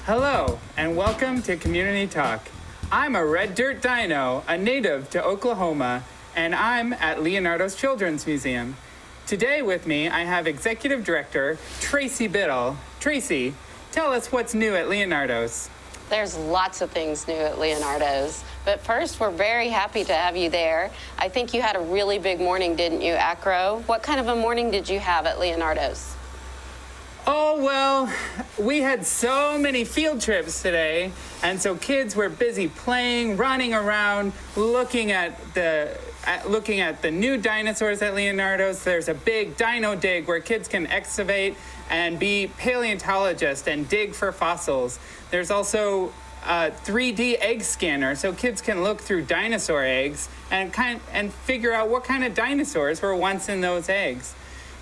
Hello, and welcome to Community Talk. I'm a red dirt dino, a native to Oklahoma, and I'm at Leonardo's Children's Museum. Today with me, I have Executive Director Tracy Biddle. Tracy, tell us what's new at Leonardo's. There's lots of things new at Leonardo's, but first, we're very happy to have you there. I think you had a really big morning, didn't you, Acro? What kind of a morning did you have at Leonardo's? Oh, well, we had so many field trips today, and so kids were busy playing, running around, looking at the new dinosaurs at Leonardo's. There's a big dino dig where kids can excavate and be paleontologists and dig for fossils. There's also a 3D egg scanner, so kids can look through dinosaur eggs and figure out what kind of dinosaurs were once in those eggs.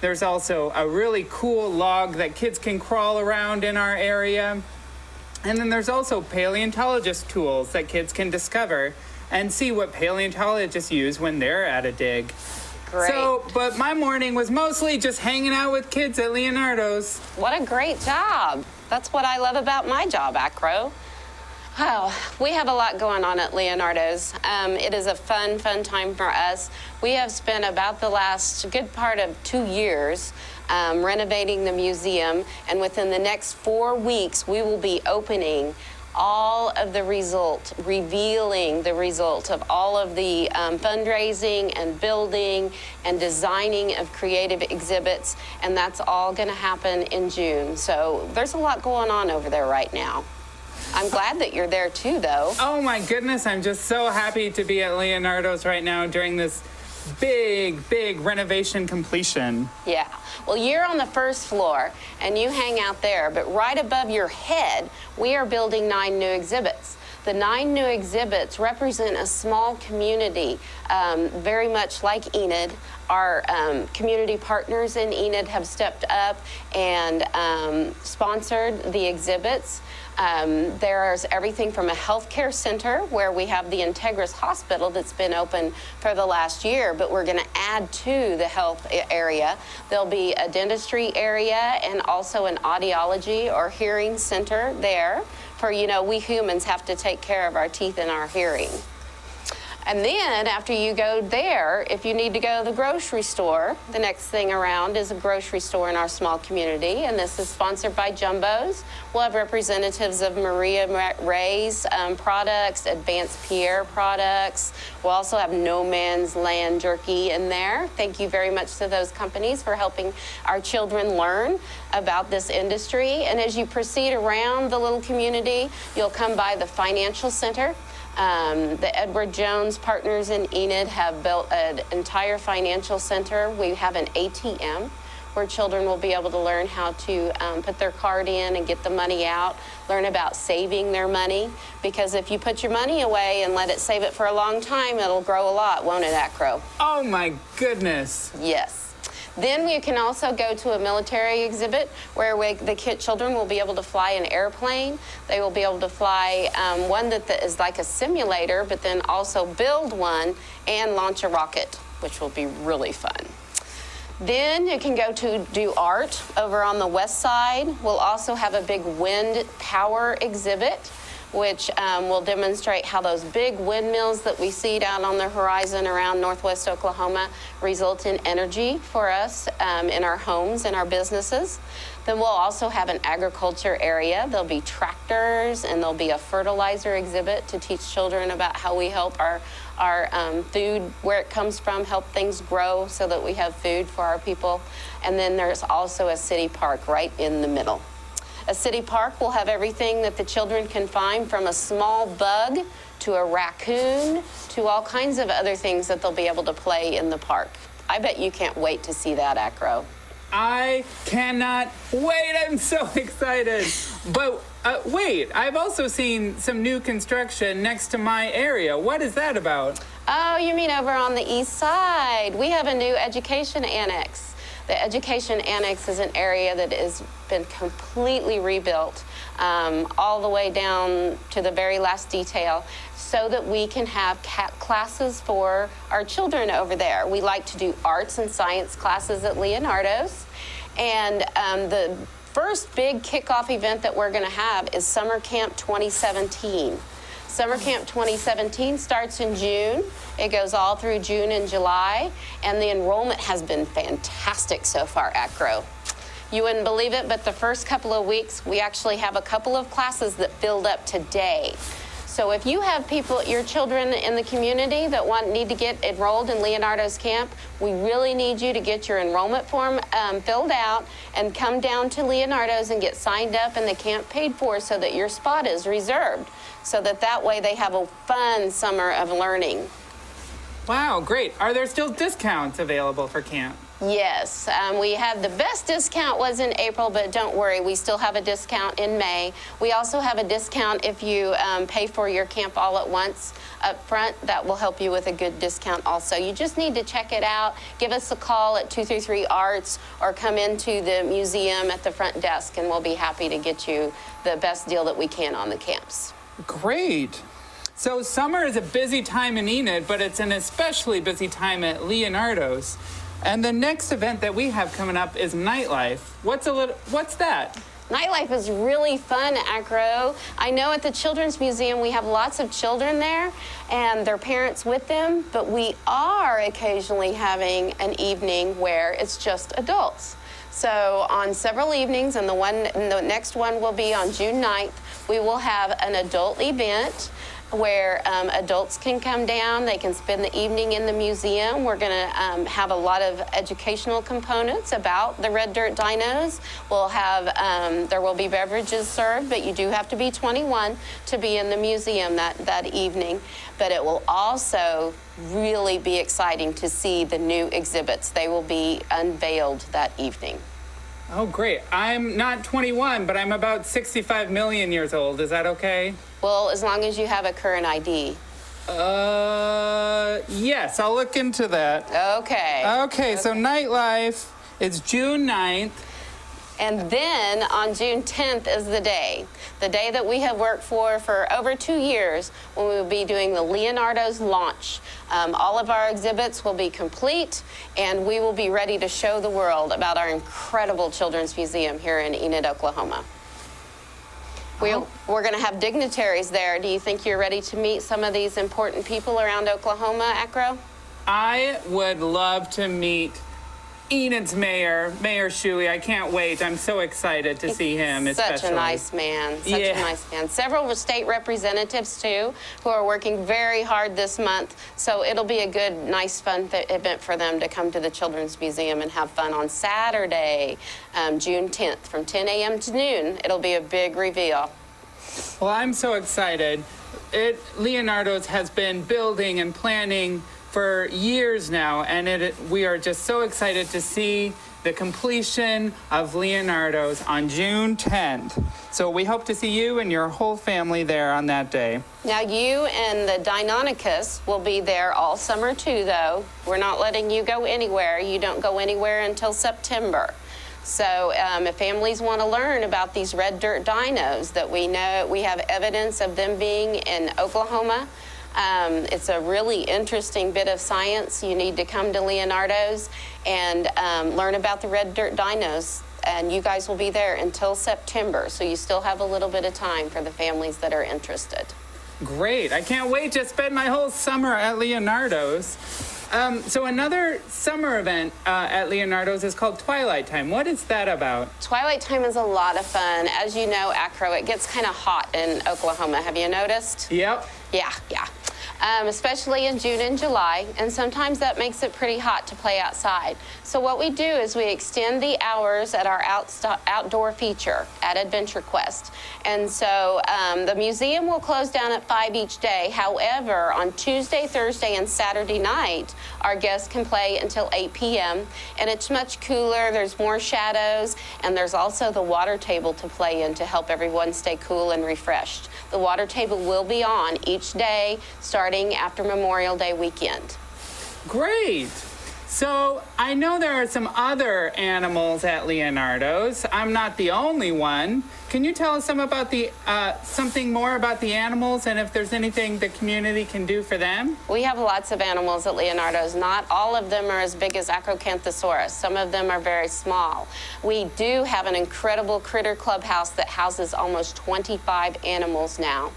There's also a really cool log that kids can crawl around in our area. And then there's also paleontologist tools that kids can discover and see what paleontologists use when they're at a dig. Great. But my morning was mostly just hanging out with kids at Leonardo's. What a great job. That's what I love about my job, Acro. Well, we have a lot going on at Leonardo's. It is a fun time for us. We have spent about the last good part of 2 years renovating the museum, and within the next 4 weeks, we will be opening all of the revealing the result of all of the fundraising and building and designing of creative exhibits, and that's all going to happen in June. So there's a lot going on over there right now. I'm glad that you're there too, though. Oh my goodness, I'm just so happy to be at Leonardo's right now during this big renovation completion. Yeah, well, you're on the first floor and you hang out there, but right above your head, we are building 9 new exhibits. The 9 new exhibits represent a small community, very much like Enid. Our community partners in Enid have stepped up and sponsored the exhibits. There's everything from a healthcare center where we have the Integris Hospital that's been open for the last year, but we're going to add to the health area. There'll be a dentistry area and also an audiology or hearing center there for, we humans have to take care of our teeth and our hearing. And then after you go there, if you need to go to the grocery store, the next thing around is a grocery store in our small community, and this is sponsored by Jumbo's. We'll have representatives of Maria Ray's products, Advanced Pierre products. We'll also have No Man's Land jerky in there. Thank you very much to those companies for helping our children learn about this industry. And as you proceed around the little community, you'll come by the financial center. The Edward Jones partners in Enid have built an entire financial center. We have an ATM where children will be able to learn how to put their card in and get the money out, learn about saving their money, because if you put your money away and let it save it for a long time, it'll grow a lot, won't it, Acro? Oh my goodness. Yes. Then we can also go to a military exhibit where the children will be able to fly an airplane. They will be able to fly one that is like a simulator, but then also build one and launch a rocket, which will be really fun. Then you can go to do art over on the west side. We'll also have a big wind power exhibit, which will demonstrate how those big windmills that we see down on the horizon around northwest Oklahoma result in energy for us in our homes and our businesses. Then we'll also have an agriculture area. There'll be tractors, and there'll be a fertilizer exhibit to teach children about how we help our food, where it comes from, help things grow so that we have food for our people. And then there's also a city park right in the middle. A city park will have everything that the children can find, from a small bug to a raccoon to all kinds of other things that they'll be able to play in the park. I bet you can't wait to see that, Acro. I cannot wait. I'm so excited. But wait, I've also seen some new construction next to my area. What is that about? Oh, you mean over on the east side? We have a new education annex. The education annex is an area that has been completely rebuilt all the way down to the very last detail so that we can have classes for our children over there. We like to do arts and science classes at Leonardo's, and the first big kickoff event that we're going to have is Summer Camp 2017. Summer Camp 2017 starts in June. It goes all through June and July, and the enrollment has been fantastic so far at Grow. You wouldn't believe it, but the first couple of weeks, we actually have a couple of classes that filled up today. So if you have your children in the community that need to get enrolled in Leonardo's camp, we really need you to get your enrollment form filled out and come down to Leonardo's and get signed up and the camp paid for so that your spot is reserved, so that way they have a fun summer of learning. Wow, great. Are there still discounts available for camp? Yes, we had the best discount was in April, but don't worry, we still have a discount in May. We also have a discount if you pay for your camp all at once up front. That will help you with a good discount also. You just need to check it out. Give us a call at 233 Arts or come into the museum at the front desk, and we'll be happy to get you the best deal that we can on the camps. Great. So summer is a busy time in Enid, but it's an especially busy time at Leonardo's. And the next event that we have coming up is Nightlife. What's that? Nightlife is really fun at Grow. I know at the Children's Museum we have lots of children there and their parents with them, but we are occasionally having an evening where it's just adults. So on several evenings, and the next one will be on June 9th, we will have an adult event where adults can come down. They can spend the evening in the museum. We're going to have a lot of educational components about the red dirt dinos. We'll have, there will be beverages served, but you do have to be 21 to be in the museum that evening. But it will also really be exciting to see the new exhibits. They will be unveiled that evening. Oh, great. I'm not 21, but I'm about 65 million years old. Is that okay? Well, as long as you have a current ID. Yes, I'll look into that. Okay, so Nightlife is June 9th. And then on June 10th is the day that we have worked for over 2 years, when we will be doing the Leonardo's launch. All of our exhibits will be complete, and we will be ready to show the world about our incredible children's museum here in Enid, Oklahoma. We're going to have dignitaries there. Do you think you're ready to meet some of these important people around Oklahoma, Acro? I would love to meet Enid's mayor, Mayor Shuey. I can't wait. I'm so excited to see him, especially. Such a nice man. Such a nice man. Several state representatives, too, who are working very hard this month. So it'll be a good, nice, fun event for them to come to the Children's Museum and have fun on Saturday, June 10th, from 10 a.m. to noon. It'll be a big reveal. Well, I'm so excited. Leonardo's has been building and planning for years now, and we are just so excited to see the completion of Leonardo's on June 10th. So we hope to see you and your whole family there on that day. Now, you and the Deinonychus will be there all summer too, though. We're not letting you go anywhere. You don't go anywhere until September. So if families want to learn about these red dirt dinos that we know, we have evidence of them being in Oklahoma. It's a really interesting bit of science. You need to come to Leonardo's and learn about the red dirt dinos. And you guys will be there until September, so you still have a little bit of time for the families that are interested. Great. I can't wait to spend my whole summer at Leonardo's. So another summer event at Leonardo's is called Twilight Time. What is that about? Twilight Time is a lot of fun. As you know, Acro, it gets kind of hot in Oklahoma. Have you noticed? Yep. Yeah. Especially in June and July, and sometimes that makes it pretty hot to play outside. So what we do is we extend the hours at our outdoor feature at Adventure Quest. And so the museum will close down at 5 each day. However, on Tuesday, Thursday, and Saturday night, our guests can play until 8 p.m. And it's much cooler, there's more shadows, and there's also the water table to play in to help everyone stay cool and refreshed. The water table will be on each day, starting after Memorial Day weekend. Great. So I know there are some other animals at Leonardo's. I'm not the only one. can you tell us something more about the animals and if there's anything the community can do for them? We have lots of animals at Leonardo's. Not all of them are as big as Acrocanthosaurus. Some of them are very small. We do have an incredible critter clubhouse that houses almost 25 animals now.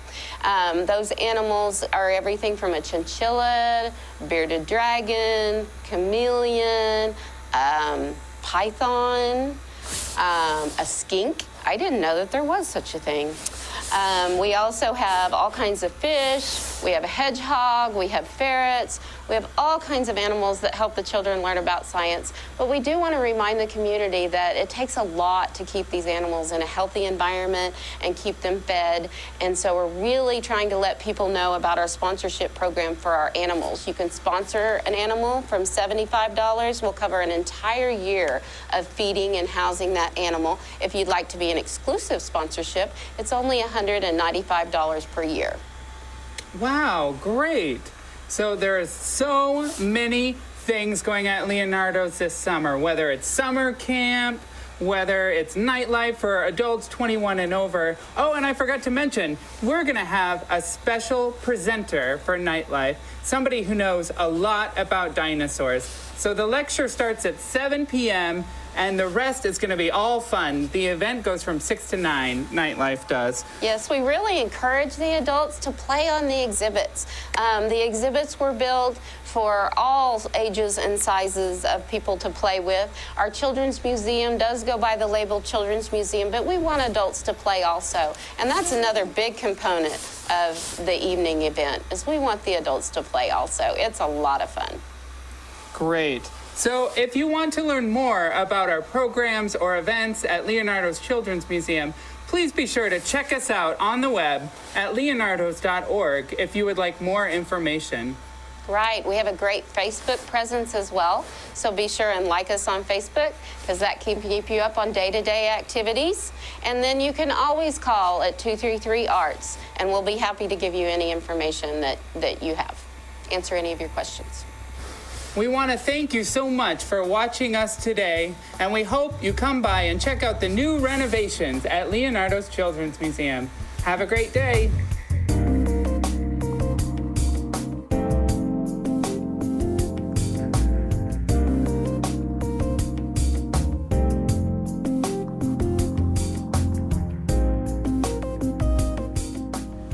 Those animals are everything from a chinchilla, bearded dragon, chameleon, python, a skink. I didn't know that there was such a thing. We also have all kinds of fish. We have a hedgehog. We have ferrets. We have all kinds of animals that help the children learn about science. But we do want to remind the community that it takes a lot to keep these animals in a healthy environment and keep them fed. And so we're really trying to let people know about our sponsorship program for our animals. You can sponsor an animal from $75. We'll cover an entire year of feeding and housing that animal. If you'd like to be an exclusive sponsorship, it's only $195 per year. Wow, great. So there are so many things going at Leonardo's this summer, whether it's summer camp, whether it's nightlife for adults 21 and over. Oh, and I forgot to mention, we're gonna have a special presenter for nightlife, somebody who knows a lot about dinosaurs. So the lecture starts at 7 p.m. and the rest is going to be all fun. The event goes from 6 to 9, Nightlife does. Yes, we really encourage the adults to play on the exhibits. The exhibits were built for all ages and sizes of people to play with. Our Children's Museum does go by the label Children's Museum, but we want adults to play also. And that's another big component of the evening event, is we want the adults to play also. It's a lot of fun. Great. So if you want to learn more about our programs or events at Leonardo's Children's Museum, please be sure to check us out on the web at leonardos.org if you would like more information. Right. We have a great Facebook presence as well. So be sure and like us on Facebook, because that can keep you up on day-to-day activities. And then you can always call at 233-ARTS, and we'll be happy to give you any information that you have. Answer any of your questions. We want to thank you so much for watching us today, and we hope you come by and check out the new renovations at Leonardo's Children's Museum. Have a great day.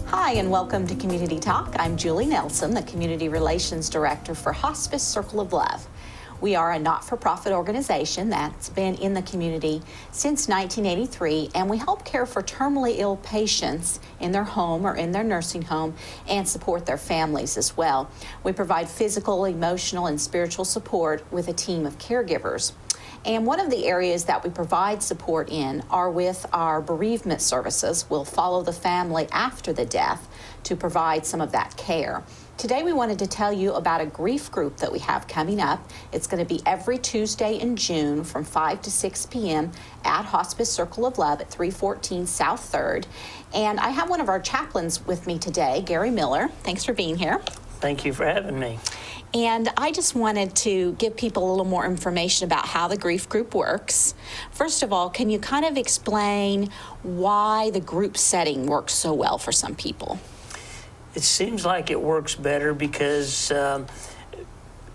Hi, and welcome to Community Talk. I'm Julie Nelson, the Community Relations Director for Hospice Circle of Love. We are a not-for-profit organization that's been in the community since 1983, and we help care for terminally ill patients in their home or in their nursing home and support their families as well. We provide physical, emotional, and spiritual support with a team of caregivers. And one of the areas that we provide support in are with our bereavement services. We'll follow the family after the death to provide some of that care. Today we wanted to tell you about a grief group that we have coming up. It's going to be every Tuesday in June from 5 to 6 p.m. at Hospice Circle of Love at 314 South 3rd. And I have one of our chaplains with me today, Gary Miller. Thanks for being here. Thank you for having me. And I just wanted to give people a little more information about how the grief group works. First of all, can you kind of explain why the group setting works so well for some people? It seems like it works better because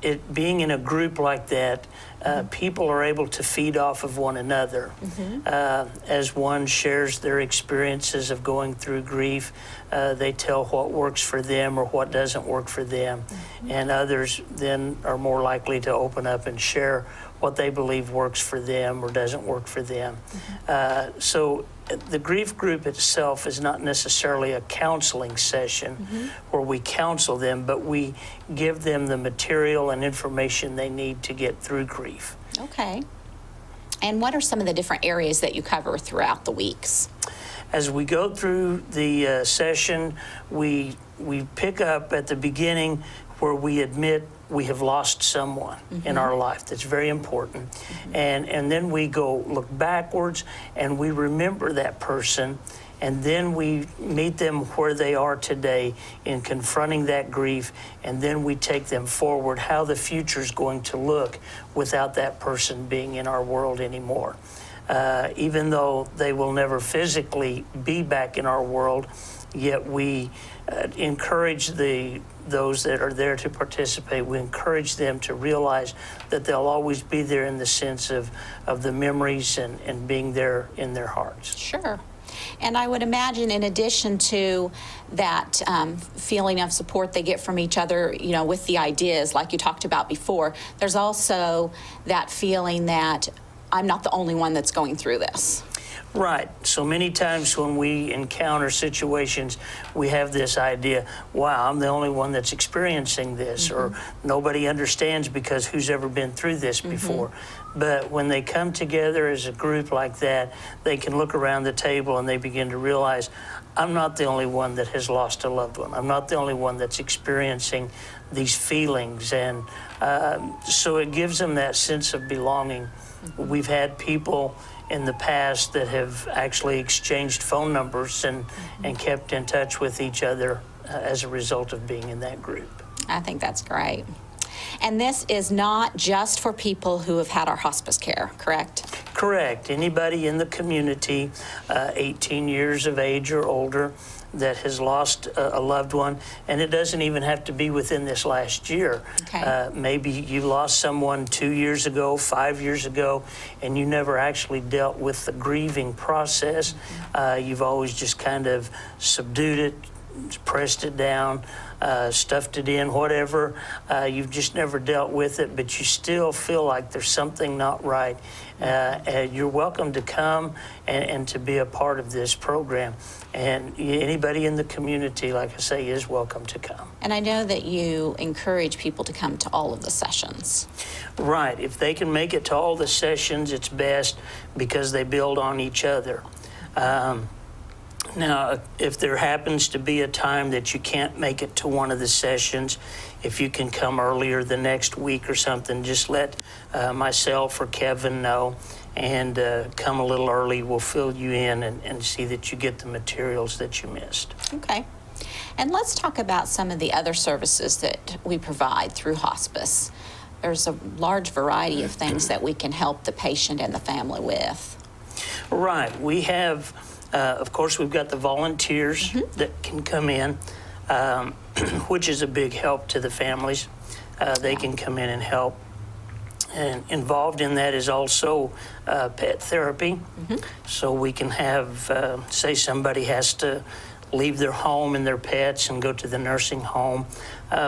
it being in a group like that, people are able to feed off of one another. As one shares their experiences of going through grief, they tell what works for them or what doesn't work for them. And others then are more likely to open up and share what they believe works for them or doesn't work for them. So the grief group itself is not necessarily a counseling session where we counsel them, but we give them the material and information they need to get through grief. Okay. And what are some of the different areas that you cover throughout the weeks? As we go through the session, we pick up at the beginning where we admit we have lost someone in our life. That's very important. And then we go look backwards and we remember that person, and then we meet them where they are today in confronting that grief, and then we take them forward, how the future is going to look without that person being in our world anymore. even though they will never physically be back in our world, yet we encourage those that are there to participate. We encourage them to realize that they'll always be there in the sense of the memories and being there in their hearts. Sure. And I would imagine, in addition to that feeling of support they get from each other, you know, with the ideas like you talked about before, there's also that feeling that I'm not the only one that's going through this. Right. So many times when we encounter situations, we have this idea, wow, I'm the only one that's experiencing this, or nobody understands because who's ever been through this before. But when they come together as a group like that, they can look around the table and they begin to realize, I'm not the only one that has lost a loved one. I'm not the only one that's experiencing these feelings. And so it gives them that sense of belonging. We've had people in the past that have actually exchanged phone numbers and kept in touch with each other as a result of being in that group. I think that's great. And this is not just for people who have had our hospice care, correct? Correct. Anybody in the community, 18 years of age or older, that has lost a loved one, and it doesn't even have to be within this last year. Okay. Maybe you lost someone 2 years ago, 5 years ago, and you never actually dealt with the grieving process. You've always just kind of subdued it, pressed it down, stuffed it in, whatever. You've just never dealt with it, but you still feel like there's something not right. You're welcome to come and to be a part of this program. And anybody in the community, like I say, is welcome to come. And I know that you encourage people to come to all of the sessions. Right. If they can make it to all the sessions, it's best because they build on each other. Now, if there happens to be a time that you can't make it to one of the sessions, if you can come earlier the next week or something, just let myself or Kevin know, and come a little early. We'll fill you in and see that you get the materials that you missed. Okay. And let's talk about some of the other services that we provide through hospice. There's a large variety of things that we can help the patient and the family with. Right. We have, of course, we've got the volunteers that can come in, which is a big help to the families. They can come in and help. And involved in that is also pet therapy. So we can have, say somebody has to leave their home and their pets and go to the nursing home.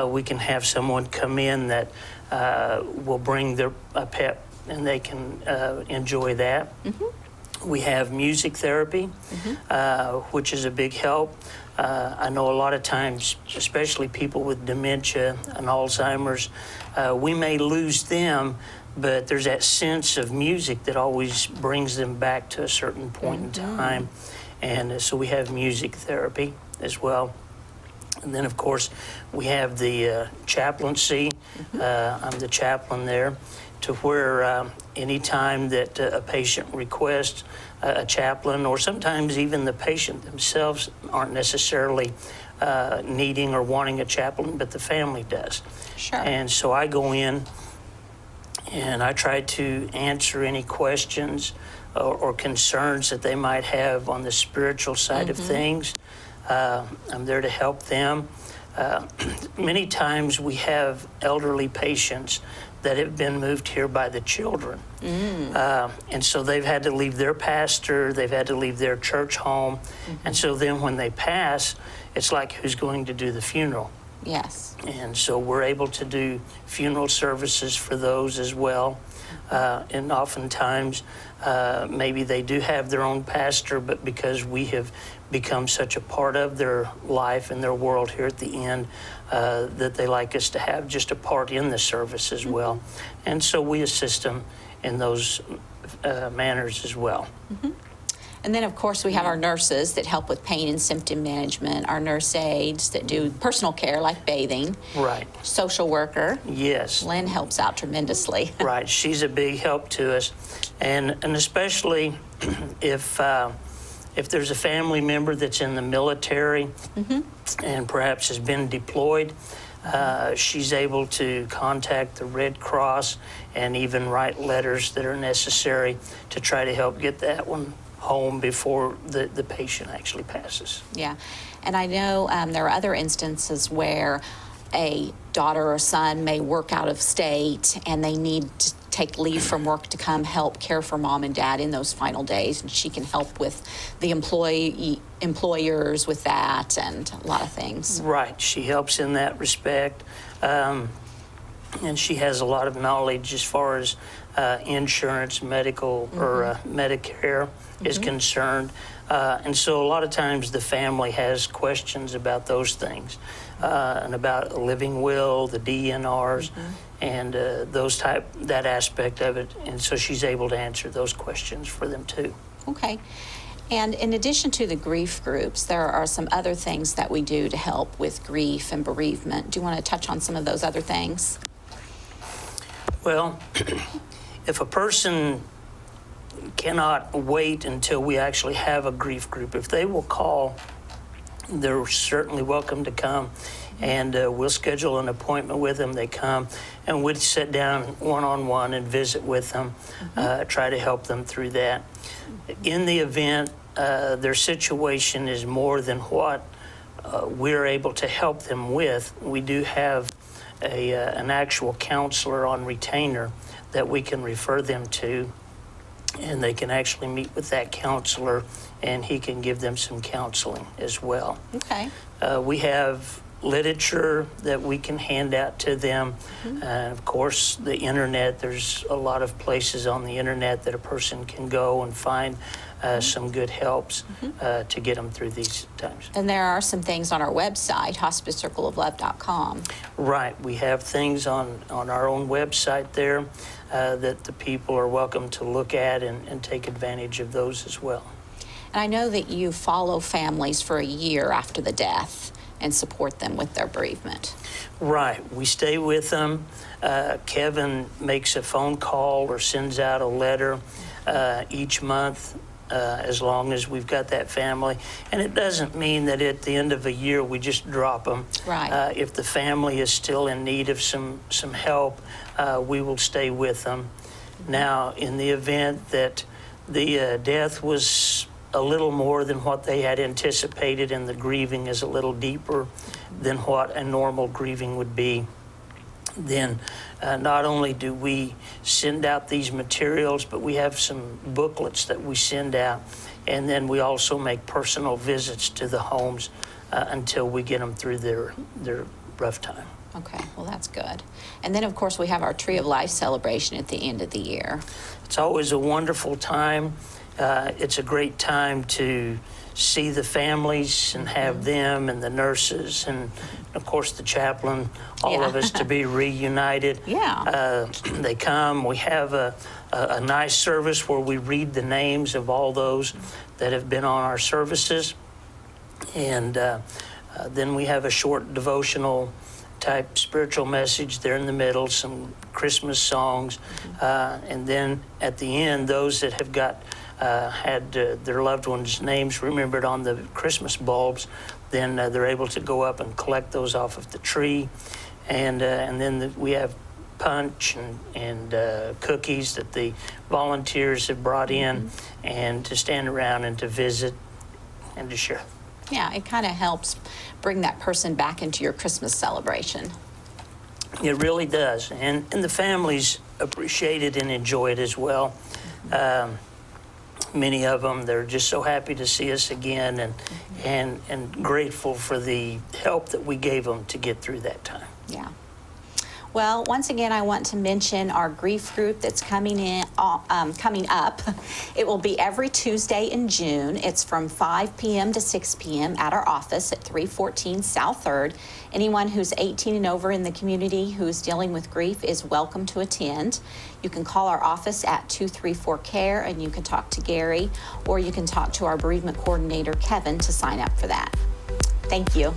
We can have someone come in that will bring their pet and they can enjoy that. We have music therapy, which is a big help. I know a lot of times, especially people with dementia and Alzheimer's, we may lose them, but there's that sense of music that always brings them back to a certain point in time. And so we have music therapy as well. And then, of course, we have the chaplaincy. I'm the chaplain there, to where anytime that a patient requests a chaplain, or sometimes even the patient themselves aren't necessarily needing or wanting a chaplain, but the family does. Sure. And so I go in and I try to answer any questions or concerns that they might have on the spiritual side of things. I'm there to help them. Many times we have elderly patients that have been moved here by the children. And so they've had to leave their pastor, they've had to leave their church home. And so then when they pass, it's like, who's going to do the funeral? Yes. And so we're able to do funeral services for those as well. And oftentimes, maybe they do have their own pastor, but because we have become such a part of their life and their world here at the end, that they like us to have just a part in the service as well. And so we assist them in those manners as well. And then, of course, we have our nurses that help with pain and symptom management, our nurse aides that do personal care like bathing. Right. Social worker. Yes. Lynn helps out tremendously. Right. She's a big help to us. And especially if there's a family member that's in the military and perhaps has been deployed, She's able to contact the Red Cross and even write letters that are necessary to try to help get that one home before the patient actually passes. Yeah, and I know there are other instances where a daughter or son may work out of state and they need to take leave from work to come help care for mom and dad in those final days, and she can help with the employers with that and a lot of things. Right, she helps in that respect, and she has a lot of knowledge as far as insurance, medical, or Medicare is concerned. And so a lot of times the family has questions about those things and about a living will, the DNRs, and that aspect of it. And so she's able to answer those questions for them too. Okay. And in addition to the grief groups, there are some other things that we do to help with grief and bereavement. Do you want to touch on some of those other things? Well, if a person cannot wait until we actually have a grief group, if they will call, they're certainly welcome to come, and we'll schedule an appointment with them. They come, and we'd sit down one-on-one and visit with them, try to help them through that. In the event their situation is more than what we're able to help them with, we do have an actual counselor on retainer that we can refer them to, and they can actually meet with that counselor, and he can give them some counseling as well. Okay. We have literature that we can hand out to them. Of course, the internet, there's a lot of places on the internet that a person can go and find some good helps to get them through these times. And there are some things on our website, hospicecircleoflove.com. Right. We have things on our own website there that the people are welcome to look at and take advantage of those as well. And I know that you follow families for a year after the death and support them with their bereavement. Right. We stay with them. Kevin makes a phone call or sends out a letter each month as long as we've got that family. And it doesn't mean that at the end of a year we just drop them. Right. If the family is still in need of some help, we will stay with them. Now, in the event that the death was a little more than what they had anticipated and the grieving is a little deeper than what a normal grieving would be, then not only do we send out these materials, but we have some booklets that we send out, and then we also make personal visits to the homes until we get them through their rough time. Okay, well, that's good. And then, of course, we have our Tree of Life celebration at the end of the year. It's always a wonderful time. It's a great time to see the families and have them and the nurses and, of course, the chaplain, all of us to be reunited. Yeah. They come. We have a nice service where we read the names of all those that have been on our services. And then we have a short devotional type spiritual message there in the middle, some Christmas songs. And then at the end, those that have got had their loved ones' names remembered on the Christmas bulbs, then they're able to go up and collect those off of the tree. And then we have punch and cookies that the volunteers have brought in, and to stand around and to visit and to share. Yeah, it kind of helps bring that person back into your Christmas celebration. It really does. And the families appreciate it and enjoy it as well. Many of them, they're just so happy to see us again and grateful for the help that we gave them to get through that time. Yeah. Well, once again, I want to mention our grief group that's coming up. It will be every Tuesday in June. It's from 5 p.m. to 6 p.m. at our office at 314 South 3rd. Anyone who's 18 and over in the community who's dealing with grief is welcome to attend. You can call our office at 234-CARE, and you can talk to Gary, or you can talk to our bereavement coordinator, Kevin, to sign up for that. Thank you.